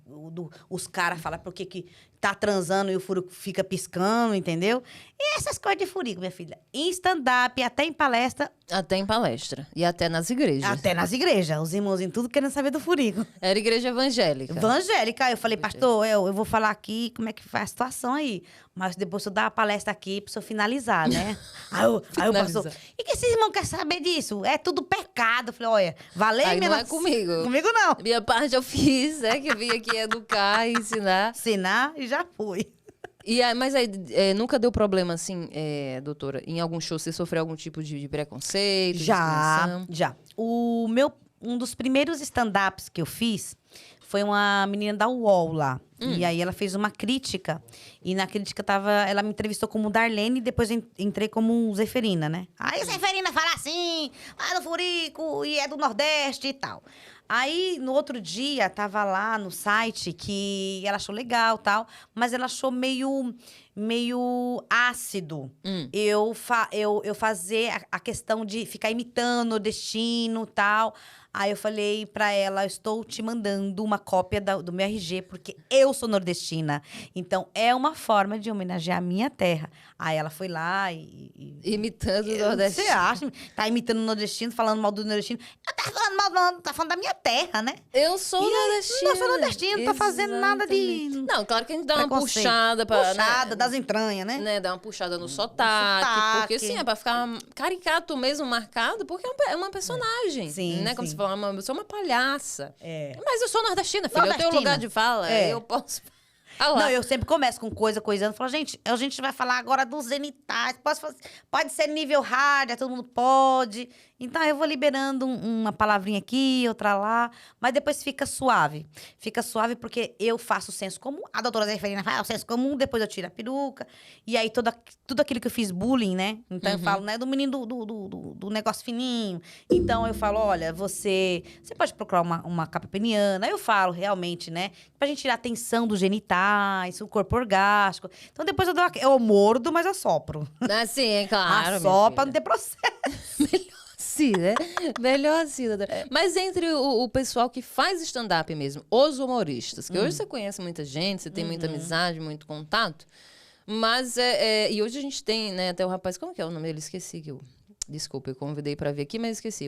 os caras falam porque que tá transando e o furico fica piscando, entendeu? E essas coisas de furico, minha filha. Em stand-up, até em palestra. Até em palestra. E até nas igrejas. Até nas igrejas. Os irmãozinhos tudo querendo saber do furico. Era igreja evangélica. Evangélica. Eu falei, pastor, eu vou falar aqui como é que faz a situação aí. Mas depois eu dar uma palestra aqui pra eu finalizar, né? aí o pastor, e que esses irmãos querem saber disso? É tudo pecado. Eu falei, olha, valeu, Aí minha não é comigo. Comigo não. Minha parte eu fiz, que eu vim aqui educar e ensinar. Ensinar e já fui. Mas aí, nunca deu problema, assim, doutora, em algum show você sofreu algum tipo de preconceito? Discriminação? Já. Um dos primeiros stand-ups que eu fiz foi uma menina da UOL lá. E aí ela fez uma crítica. E na crítica ela me entrevistou como Darlene e depois eu entrei como Zeferina, né? Aí Zeferina fala assim, do furico e é do Nordeste e tal. Aí, no outro dia, tava lá no site que ela achou legal e tal, mas ela achou meio ácido. Eu fazer a questão de ficar imitando o nordestino e tal. Aí eu falei pra ela, eu estou te mandando uma cópia do meu RG, porque eu sou nordestina. Então, é uma forma de homenagear a minha terra. Aí ela foi lá e imitando o nordestino. Você acha? Tá imitando o nordestino, falando mal do nordestino. Eu tá falando mal, tá falando da minha terra, né? Eu sou nordestina. Não sou nordestino, não tá fazendo nada de... Não, claro que a gente dá uma puxada. Puxada das entranhas, né? Dá uma puxada no sotaque. Porque, sim, é pra ficar caricato mesmo, marcado, porque é uma personagem. Sim, né? Como sim. você fala, eu sou uma palhaça. Mas eu sou nordestina, filha. Eu tenho lugar de fala, eu posso falar. Não, eu sempre começo com coisando. Falo, gente, a gente vai falar agora dos zenitais. Pode ser nível hard, todo mundo pode. Então, eu vou liberando uma palavrinha aqui, outra lá. Mas depois fica suave. Fica suave porque eu faço o senso comum. A doutora Zeferina faz o senso comum, depois eu tiro a peruca. E aí, tudo aquilo que eu fiz bullying, né? Então, eu falo, né? Do menino do negócio fininho. Então, eu falo, olha, você pode procurar uma capa peniana. Aí eu falo, realmente, né? Pra gente tirar a tensão dos genitais, o corpo orgástico. Então, depois eu mordo, mas assopro. Sim, é claro. Assopro pra não ter processo. Sim, né? Melhor assim, doutora. Mas entre o pessoal que faz stand-up mesmo, os humoristas, que hoje você conhece muita gente, você tem muita amizade, muito contato, mas e hoje a gente tem, né, até o rapaz, como que é o nome dele? Esqueci. Desculpa, eu convidei pra ver aqui, mas esqueci.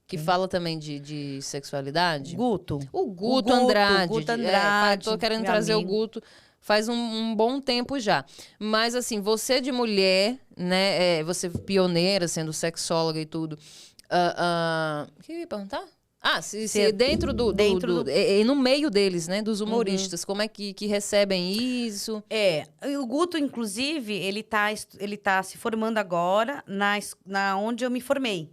Que fala também de sexualidade. Guto. O Guto Andrade. Guto Andrade. Tô querendo trazer o Guto faz um bom tempo já. Mas, assim, você de mulher, né? Você pioneira, sendo sexóloga e tudo. O que eu ia perguntar? Se dentro no meio deles, né? Dos humoristas, como é que recebem isso? O Guto, inclusive, ele tá se formando agora na onde eu me formei.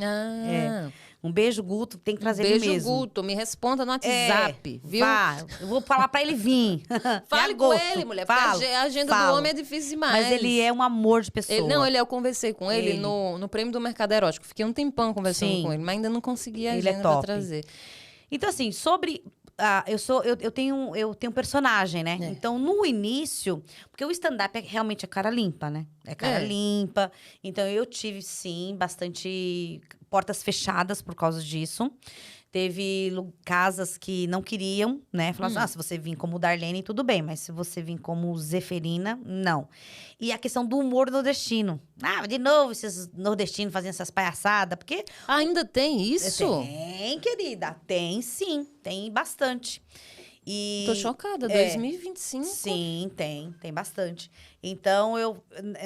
Um beijo, Guto, tem que trazer ele mesmo. Beijo, Guto, me responda no WhatsApp, viu? Eu vou falar pra ele vir. Fale com ele, mulher, porque a agenda do homem é difícil demais. Mas ele é um amor de pessoa. Eu conversei com ele no Prêmio do Mercado Erótico. Fiquei um tempão conversando com ele, mas ainda não consegui a agenda pra trazer. Então, assim, sobre... eu tenho um personagem, né? Então, no início... Porque o stand-up realmente é cara limpa, né? É cara limpa. Então, eu tive, sim, bastante portas fechadas por causa disso. Teve casas que não queriam, né? Falaram assim, se você vir como Darlene, tudo bem. Mas se você vir como Zeferina, não. E a questão do humor nordestino. De novo, esses nordestinos fazendo essas palhaçadas. Porque Ainda tem isso? tem, querida. Tem, sim. Tem bastante. E, Tô chocada, 2025. Sim, tem bastante. Então,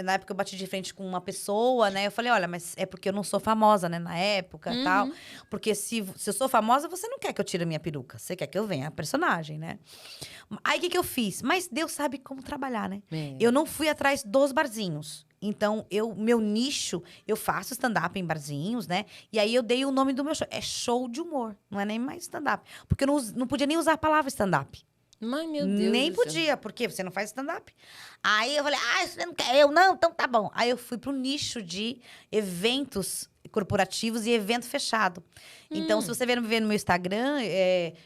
na época eu bati de frente com uma pessoa, né? Eu falei, olha, mas é porque eu não sou famosa, né? Na época e tal. Porque se eu sou famosa, você não quer que eu tire a minha peruca. Você quer que eu venha a personagem, né? Aí, o que eu fiz? Mas Deus sabe como trabalhar, né? Eu não fui atrás dos barzinhos. Então, meu nicho, eu faço stand-up em barzinhos, né? E aí, eu dei o nome do meu show. É show de humor, não é nem mais stand-up. Porque eu não podia nem usar a palavra stand-up. Mas, meu Deus Nem do céu. podia, porque você não faz stand-up. Aí, eu falei, você não quer eu? Não, então tá bom. Aí, eu fui pro nicho de eventos corporativos e evento fechado. Então, se você ver no meu Instagram,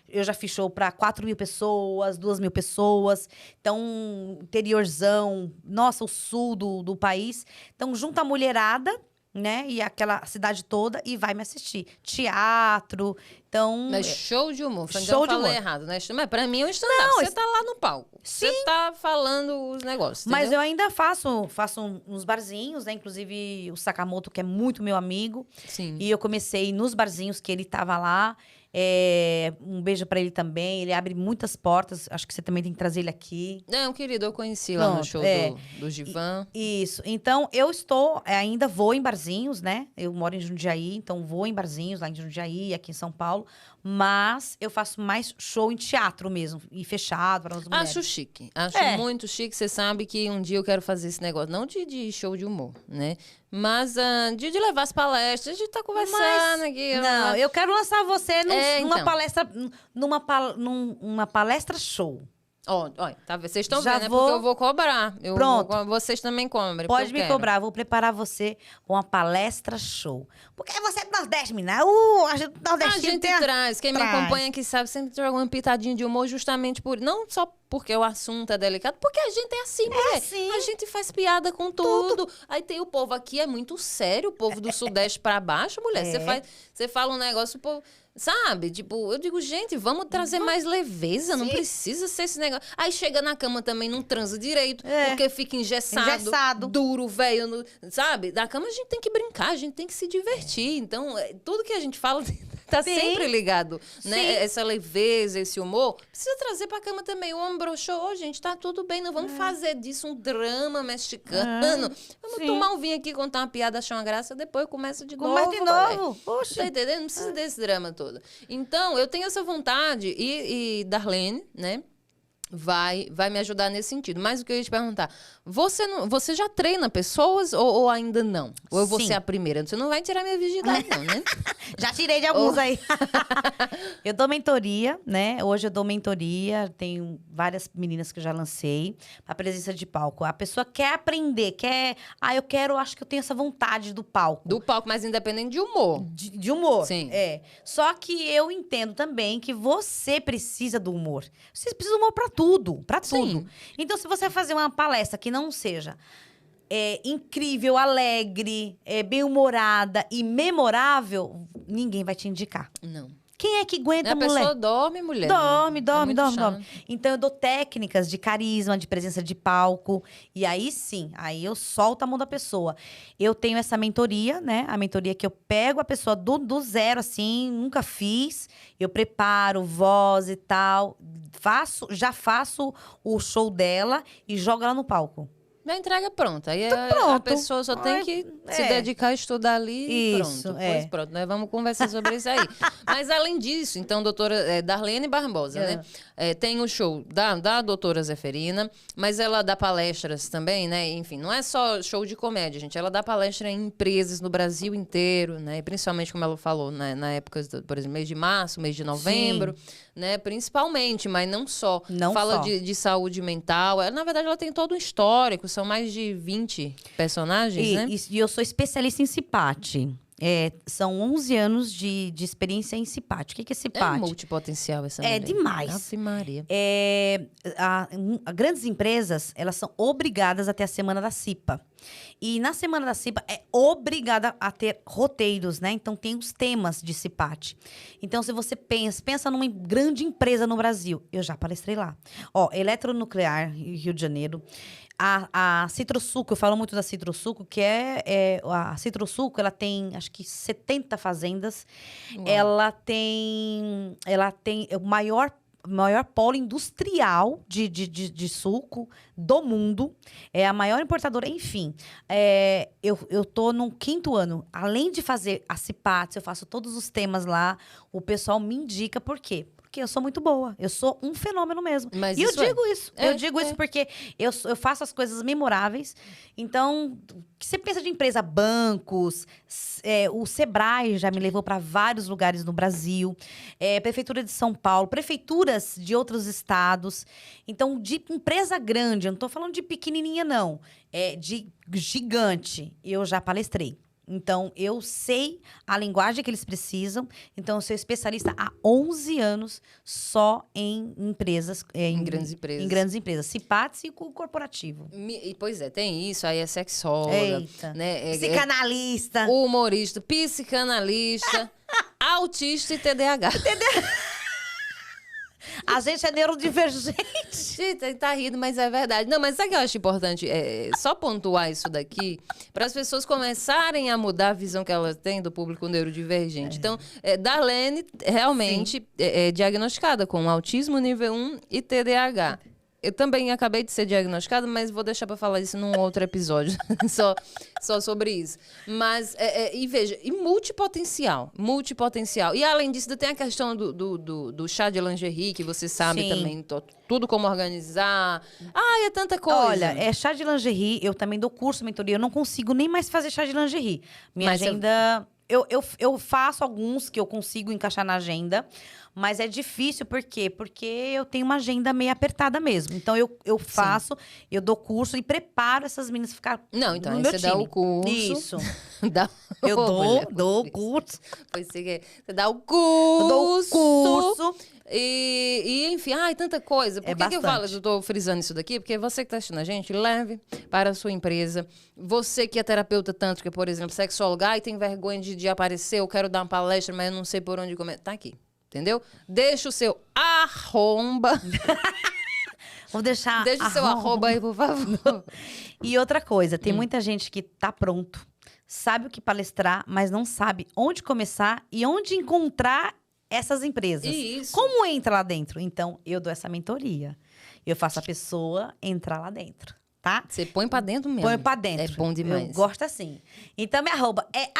eu já fiz show para 4.000 pessoas, 2.000 pessoas. Então, interiorzão, nossa, o sul do país. Então, junta a mulherada, né? E aquela cidade toda e vai me assistir. Teatro, então... Mas show de humor. Show Show de de humor. humor. Errado, né? Mas pra mim é um stand-up. Não, Você tá lá no palco. Sim. Você tá falando os negócios, Mas entendeu? eu ainda faço uns barzinhos, né? Inclusive o Sakamoto, que é muito meu amigo. Sim. E eu comecei nos barzinhos que ele tava lá. Um beijo pra ele também. Ele abre muitas portas. Acho que você também tem que trazer ele aqui. Não, querido, eu conheci lá no Pronto, show do Givan. Isso. Então, eu ainda vou em barzinhos, né? Eu moro em Jundiaí, então vou em barzinhos lá em Jundiaí, aqui em São Paulo. Mas eu faço mais show em teatro mesmo. E fechado para as mulheres. Acho chique. Acho muito chique. Você sabe que um dia eu quero fazer esse negócio. Não de show de humor, né? Mas de levar as palestras, de estar conversando aqui. Não, eu quero lançar você numa então. palestra, numa palestra show. Ó, tá vendo? Vocês estão Já vendo, né? vou- Porque eu vou cobrar. Pronto. Vocês também cobrem. Pode porque me eu quero. cobrar, vou preparar você com uma palestra show. Porque você é do Nordeste, menina. A gente do A Nordeste gente traz. Quem me acompanha aqui sabe, sempre trago uma pitadinha de humor justamente por... Não só porque o assunto é delicado, porque a gente é assim, mulher. assim. A gente faz piada com tudo. Aí tem o povo aqui, é muito sério, o povo do Sudeste pra baixo, mulher. Você fala um negócio, o povo... Sabe? Tipo, eu digo, gente, vamos trazer mais leveza. Não precisa ser esse negócio. Aí chega na cama também, não transa direito, porque fica engessado. Duro, velho. Sabe? Na cama a gente tem que brincar, a gente tem que se divertir. Então, tudo que a gente fala tá sempre ligado, né? Essa leveza, esse humor, precisa trazer pra cama também. O homem broxou, gente, tá tudo bem. Não vamos fazer disso um drama mexicano. Vamos tomar um vinho aqui, contar uma piada, achar uma graça, depois começa de novo. Começa de novo. Poxa. Tá entendendo? Não precisa desse drama todo. Então, eu tenho essa vontade e Darlene, né, vai me ajudar nesse sentido. Mas o que eu ia te perguntar, você já treina pessoas ou ainda não? Ou eu vou Sim. ser a primeira? Você não vai tirar minha virgindade não, né? Já tirei de alguns aí. Eu dou mentoria, né? Hoje eu dou mentoria, tenho várias meninas que eu já lancei para presença de palco. A pessoa quer aprender, acho que eu tenho essa vontade do palco. Do palco, mas independente de humor. De humor. Sim. Só que eu entendo também que você precisa do humor. Você precisa do humor pra tudo, pra tudo. Sim. Então, se você fazer uma palestra que não seja incrível, alegre, bem-humorada e memorável, ninguém vai te indicar. Não. Quem é que aguenta, A mulher? pessoa dorme, mulher. Dorme. É muito chato. Então, eu dou técnicas de carisma, de presença de palco. E aí, sim, aí eu solto a mão da pessoa. Eu tenho essa mentoria, né? A mentoria que eu pego a pessoa do zero, assim, nunca fiz. Eu preparo voz e tal. Já faço o show dela e jogo ela no palco. A entrega pronta. Aí a pronto. pessoa só tem que se dedicar a estudar ali e Isso, pronto. Pois pronto, nós vamos conversar sobre isso aí. Mas além disso, então, doutora Darlene Barbosa, né? Tem o show da doutora Zeferina, mas ela dá palestras também, né? Enfim, não é só show de comédia, gente. Ela dá palestra em empresas no Brasil inteiro, né? E principalmente, como ela falou, né? Na época, por exemplo, mês de março, mês de novembro, né? Principalmente, mas não só. Fala de saúde mental. Na verdade, ela tem todo um histórico. São mais de 20 personagens, né? E eu sou especialista em CIPAT. São 11 anos de experiência em CIPAT. O que é CIPAT? É multipotencial essa mulher. Demais. Ave Maria. Grandes empresas, elas são obrigadas a ter a semana da CIPA. E na Semana da CIPA é obrigada a ter roteiros, né? Então tem os temas de CIPAT. Então se você pensa numa grande empresa no Brasil, eu já palestrei lá. Ó, Eletronuclear, Rio de Janeiro. A Citrosuco, eu falo muito da Citrosuco, que a Citrosuco, ela tem acho que 70 fazendas. Uau. Ela tem o maior polo industrial de suco do mundo. É a maior importadora, enfim. Eu tô no 5º ano. Além de fazer a CIPATS, eu faço todos os temas lá. O pessoal me indica por quê? Porque eu sou muito boa. Eu sou um fenômeno mesmo. Mas e eu isso é. digo isso. Eu digo isso porque eu faço as coisas memoráveis. Então, o que você pensa de empresa? Bancos, o Sebrae já me levou para vários lugares no Brasil. Prefeitura de São Paulo, prefeituras de outros estados. Então, de empresa grande, eu não tô falando de pequenininha, não. De gigante, eu já palestrei. Então, eu sei a linguagem que eles precisam. Então, eu sou especialista há 11 anos só em empresas. Em grandes empresas. Em grandes empresas. CIPATS e corporativo. Pois é, tem isso. Aí é sexóloga, Eita. né? Psicanalista. Humorista, psicanalista, autista e TDAH. A gente é neurodivergente. Gente, tá rindo, mas é verdade. Não, mas sabe o que eu acho importante? Só pontuar isso daqui, para as pessoas começarem a mudar a visão que elas têm do público neurodivergente. Então, Darlene realmente é diagnosticada com autismo nível 1 e TDAH. Eu também acabei de ser diagnosticada, mas vou deixar para falar isso num outro episódio, só sobre isso. Mas, e veja, e multipotencial. E além disso, ainda tem a questão do chá de lingerie, que você sabe Sim. também, tudo como organizar. É tanta coisa. Olha, chá de lingerie, eu também dou curso, mentoria. Eu não consigo nem mais fazer chá de lingerie. Minha Mas agenda... Eu faço alguns que eu consigo encaixar na agenda, mas é difícil, por quê? Porque eu tenho uma agenda meio apertada mesmo. Então, eu faço, eu dou curso e preparo essas meninas ficar Não, então, no aí meu você time. dá o curso. Isso. Eu Dou o curso. Você dá o Eu curso. dou o curso. E enfim, tanta coisa. Por que eu falo, eu tô frisando isso daqui? Porque você que tá assistindo a gente, leve para a sua empresa. Você que é terapeuta tântrica, por exemplo, sexóloga, e tem vergonha de aparecer, eu quero dar uma palestra, mas eu não sei por onde começar. Tá aqui, entendeu? Deixa o seu arromba. Vou deixar. Deixa o seu arroba aí, por favor. E outra coisa, tem muita gente que tá pronto, sabe o que palestrar, mas não sabe onde começar e onde encontrar essas empresas. Isso. Como entra lá dentro? Então, eu dou essa mentoria. Eu faço a pessoa entrar lá dentro, tá? Você põe pra dentro mesmo. Põe pra dentro. É bom demais. Eu gosto assim. Então, minha arroba é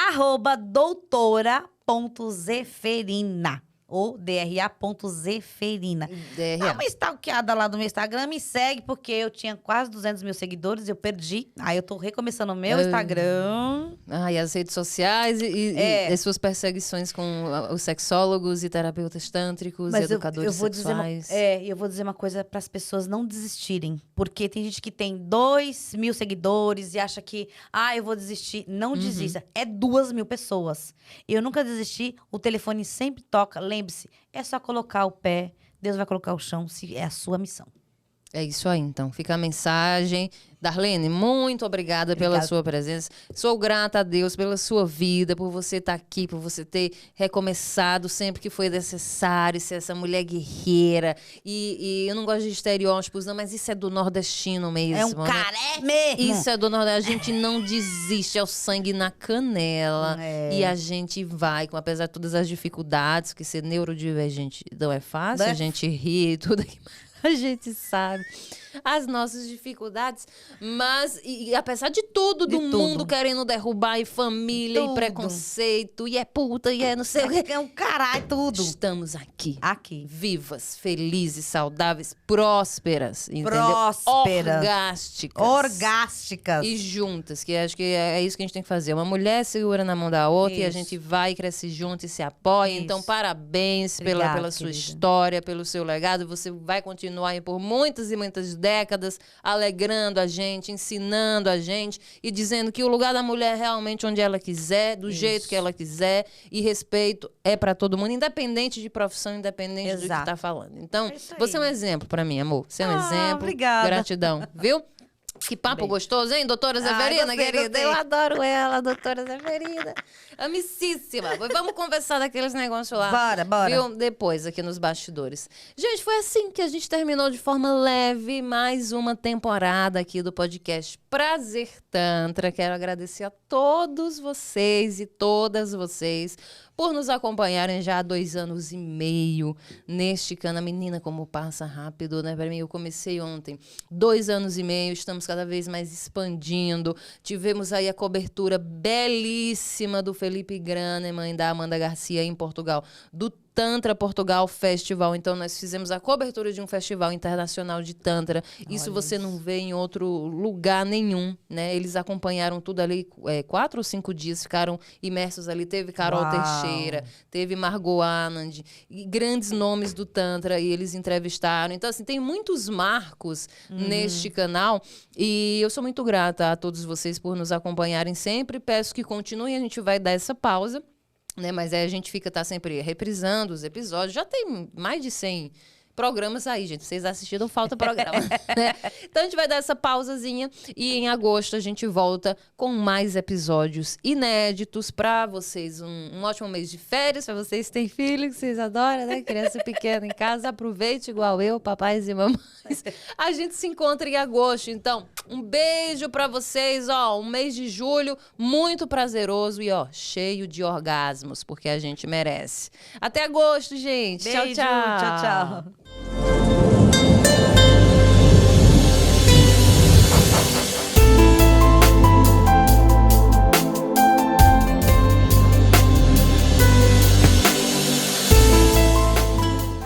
doutora.zeferina. Ou DRA.zeferina. Dá uma stalkeada lá no meu Instagram, me segue, porque eu tinha quase 200 mil seguidores, eu perdi. Aí eu tô recomeçando o meu Instagram. E as redes sociais e as suas perseguições com os sexólogos e terapeutas tântricos e educadores sexuais. Eu vou dizer uma coisa para as pessoas não desistirem. Porque tem gente que tem 2 mil seguidores e acha que, eu vou desistir. Não desista. É 2 mil pessoas. Eu nunca desisti, o telefone sempre toca. Lembre-se, é só colocar o pé, Deus vai colocar o chão, se é a sua missão. É isso aí, então. Fica a mensagem. Darlene, muito obrigada pela sua presença. Sou grata a Deus pela sua vida, por você estar aqui, por você ter recomeçado sempre que foi necessário, ser essa mulher guerreira. E eu não gosto de estereótipos, não, mas isso é do nordestino mesmo. É um né? caré mesmo. Isso é do Nordeste. A gente não desiste, é o sangue na canela. E a gente vai, apesar de todas as dificuldades, que ser neurodivergente não é fácil, a gente ri e tudo aqui. A gente sabe as nossas dificuldades, mas apesar de tudo do mundo querendo derrubar e família e preconceito e é puta e é não sei o que, é um caralho tudo. Estamos aqui vivas, felizes, saudáveis, prósperas, entendeu? Orgásticas e juntas, que acho que é isso que a gente tem que fazer. Uma mulher segura na mão da outra e a gente vai e cresce junto e se apoia. Então parabéns pela sua história, pelo seu legado. Você vai continuar aí por muitas e muitas décadas, alegrando a gente, ensinando a gente e dizendo que o lugar da mulher é realmente onde ela quiser, do jeito que ela quiser, e respeito é para todo mundo, independente de profissão, independente do que tá falando. Então, você é um exemplo para mim, amor. Você é um exemplo. Obrigada. Gratidão, viu? Que papo Beijo. gostoso, hein, doutora Zeferina, gostei, querida? gostei. Eu adoro ela, doutora Zeferina. Amicíssima. Vamos conversar daqueles negócios lá. Bora. Viu? Depois, aqui nos bastidores. Gente, foi assim que a gente terminou de forma leve mais uma temporada aqui do podcast Prazer Tantra. Quero agradecer a todos vocês e todas vocês por nos acompanharem já há 2 anos e meio neste canal. Menina, como passa rápido, né? Pra mim, eu comecei ontem. 2 anos e meio, estamos cada vez mais expandindo. Tivemos aí a cobertura belíssima do Felipe Graneman e da Amanda Garcia em Portugal, do Tantra Portugal Festival. Então, nós fizemos a cobertura de um festival internacional de Tantra. Isso você não vê em outro lugar nenhum, né? Eles acompanharam tudo ali 4 ou 5 dias, ficaram imersos ali. Teve Carol Uau. Teixeira, teve Margot Anand, e grandes nomes do Tantra, e eles entrevistaram. Então, assim, tem muitos marcos neste canal, e eu sou muito grata a todos vocês por nos acompanharem sempre. Peço que continuem, a gente vai dar essa pausa, né? Mas aí a gente tá sempre reprisando os episódios. Já tem mais de 100 programas aí, gente. Vocês assistiram, falta programa. Né? Então a gente vai dar essa pausazinha e em agosto a gente volta com mais episódios inéditos pra vocês. Um ótimo mês de férias, pra vocês que têm filho, que vocês adoram, né? Criança pequena em casa. Aproveite igual eu, papais e mamães. A gente se encontra em agosto. Então, um beijo pra vocês. Ó, um mês de julho muito prazeroso e, ó, cheio de orgasmos, porque a gente merece. Até agosto, gente. Beijo, tchau, tchau. tchau.